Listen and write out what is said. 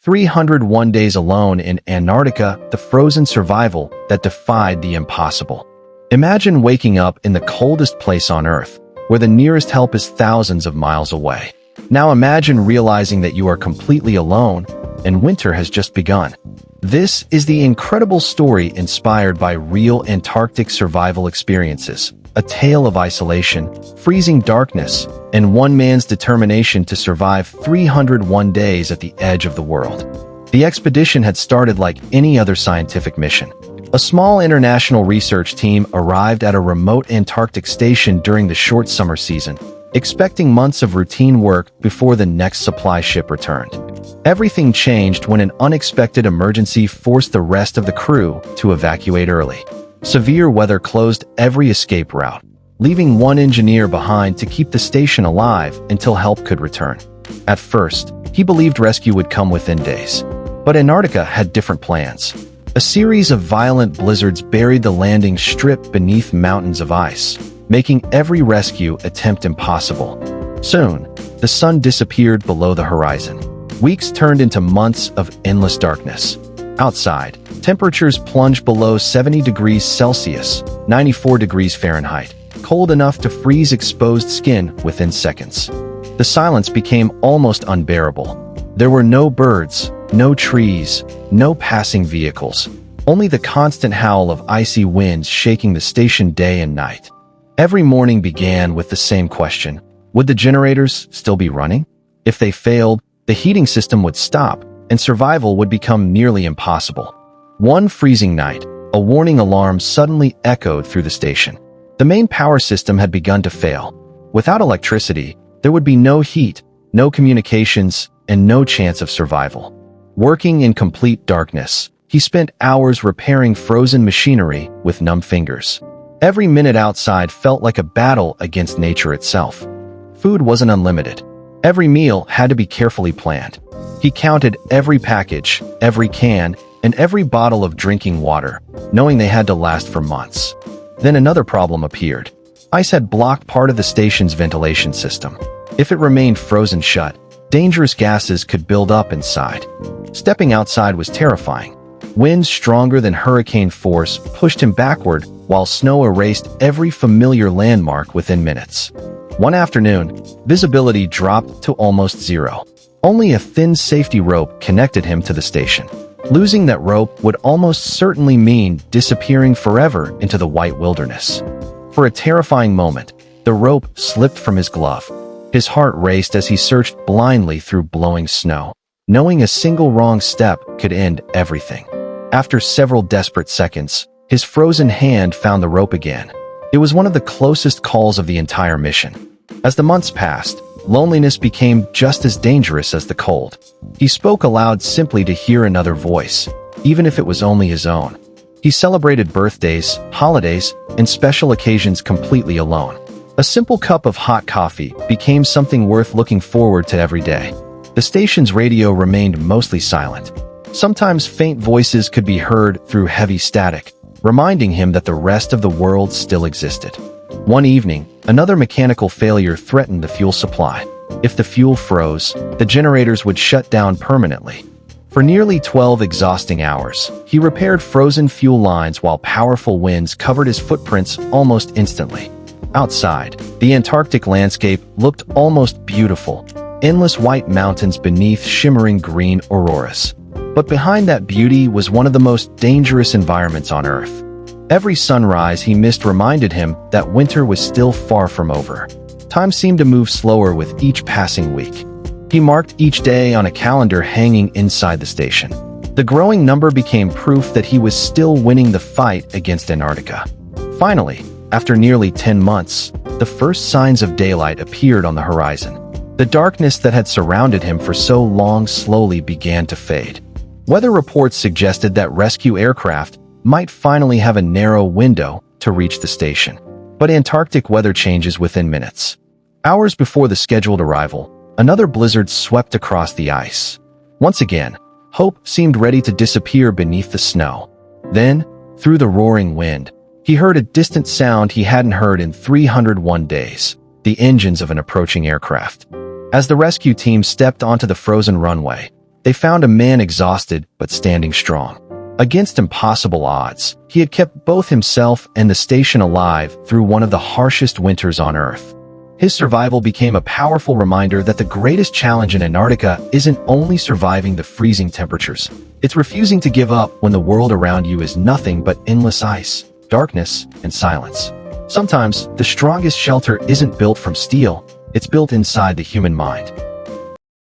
301 days alone in Antarctica, the frozen survival that defied the impossible. Imagine waking up in the coldest place on Earth, where the nearest help is thousands of miles away. Now imagine realizing that you are completely alone, and winter has just begun. This is the incredible story inspired by real Antarctic survival experiences, a tale of isolation, freezing darkness, and one man's determination to survive 301 days at the edge of the world. The expedition had started like any other scientific mission. A small international research team arrived at a remote Antarctic station during the short summer season, expecting months of routine work before the next supply ship returned. Everything changed when an unexpected emergency forced the rest of the crew to evacuate early. Severe weather closed every escape route, leaving one engineer behind to keep the station alive until help could return. At first, he believed rescue would come within days. But Antarctica had different plans. A series of violent blizzards buried the landing strip beneath mountains of ice, making every rescue attempt impossible. Soon, the sun disappeared below the horizon. Weeks turned into months of endless darkness. Outside, temperatures plunged below 70 degrees Celsius, 94 degrees Fahrenheit, cold enough to freeze exposed skin within seconds. The silence became almost unbearable. There were no birds, no trees, no passing vehicles, only the constant howl of icy winds shaking the station day and night. Every morning began with the same question: would the generators still be running? If they failed, the heating system would stop, and survival would become nearly impossible. One freezing night, a warning alarm suddenly echoed through the station. The main power system had begun to fail. Without electricity, there would be no heat, no communications, and no chance of survival. Working in complete darkness, he spent hours repairing frozen machinery with numb fingers. Every minute outside felt like a battle against nature itself. Food wasn't unlimited. Every meal had to be carefully planned. He counted every package, every can, and every bottle of drinking water, knowing they had to last for months. Then another problem appeared. Ice had blocked part of the station's ventilation system. If it remained frozen shut, dangerous gases could build up inside. Stepping outside was terrifying. Winds stronger than hurricane force pushed him backward, while snow erased every familiar landmark within minutes. One afternoon, visibility dropped to almost zero. Only a thin safety rope connected him to the station. Losing that rope would almost certainly mean disappearing forever into the white wilderness. For a terrifying moment, the rope slipped from his glove. His heart raced as he searched blindly through blowing snow, knowing a single wrong step could end everything. After several desperate seconds, his frozen hand found the rope again. It was one of the closest calls of the entire mission. As the months passed, loneliness became just as dangerous as the cold. He spoke aloud simply to hear another voice, even if it was only his own. He celebrated birthdays, holidays, and special occasions completely alone. A simple cup of hot coffee became something worth looking forward to every day. The station's radio remained mostly silent. Sometimes faint voices could be heard through heavy static, reminding him that the rest of the world still existed. One evening, another mechanical failure threatened the fuel supply. If the fuel froze, the generators would shut down permanently. For nearly 12 exhausting hours, he repaired frozen fuel lines while powerful winds covered his footprints almost instantly. Outside, the Antarctic landscape looked almost beautiful, endless white mountains beneath shimmering green auroras. But behind that beauty was one of the most dangerous environments on Earth. Every sunrise he missed reminded him that winter was still far from over. Time seemed to move slower with each passing week. He marked each day on a calendar hanging inside the station. The growing number became proof that he was still winning the fight against Antarctica. Finally, after nearly 10 months, the first signs of daylight appeared on the horizon. The darkness that had surrounded him for so long slowly began to fade. Weather reports suggested that rescue aircraft might finally have a narrow window to reach the station. But Antarctic weather changes within minutes. Hours before the scheduled arrival, another blizzard swept across the ice. Once again, hope seemed ready to disappear beneath the snow. Then, through the roaring wind, he heard a distant sound he hadn't heard in 301 days, the engines of an approaching aircraft. As the rescue team stepped onto the frozen runway, They found a man exhausted but standing strong. Against impossible odds, he had kept both himself and the station alive through one of the harshest winters on Earth. His survival became a powerful reminder that the greatest challenge in Antarctica isn't only surviving the freezing temperatures. It's refusing to give up when the world around you is nothing but endless ice, darkness, and silence. Sometimes, the strongest shelter isn't built from steel, it's built inside the human mind.